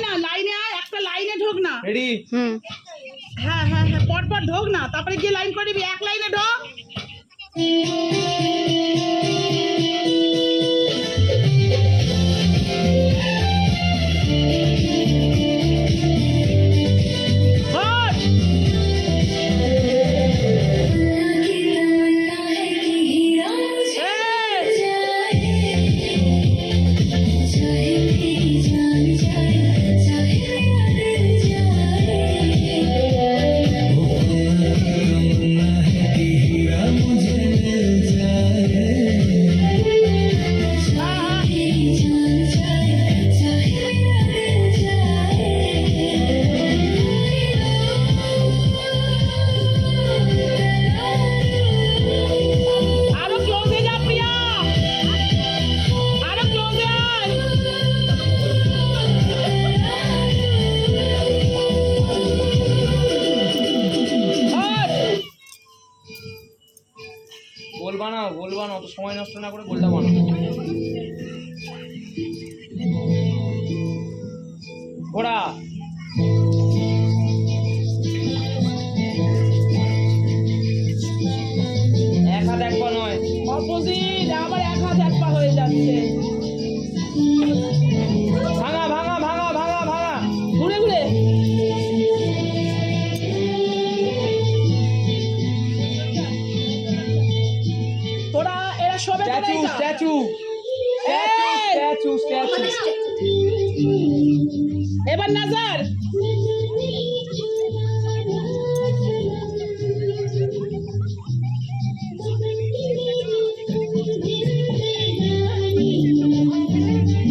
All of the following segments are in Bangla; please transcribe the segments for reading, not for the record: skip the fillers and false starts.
না, লাইনে আয়, একটা লাইনে ঢোক না। রেডি? হ্যাঁ হ্যাঁ হ্যাঁ, পরপর ঢোক না, তারপরে গিয়ে লাইন করবি, এক লাইনে ঢোক। গোল বানাও, গোল বানাও, তো সময় নষ্ট না করে গোলটা বানাও। ঘোড়া এক হাত এক পা নয়, অপোজিট, আবার এক হাত এক পা হয়ে যাচ্ছে। ভাঙা ভাঙা ভাঙা ভাঙা ভাঙা, ঘুরে ঘুরে। তোরা এরা সবে স্ট্যাচু স্ট্যাচু স্ট্যাচু স্ট্যাচু। এবার নাজার।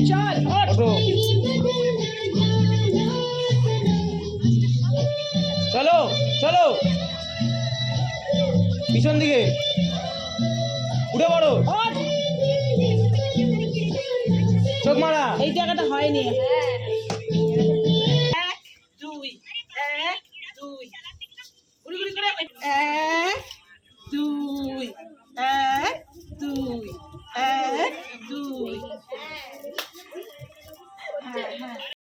চল ওঠো, চলো চলো, পিছন দিকে উঠে পড়ো, ওঠ। চোখ মারা। এই জায়গাটা হয়নি। এক দুই, এক দুই, ঘুরি ঘুরি করে, এক দুই, এক দুই।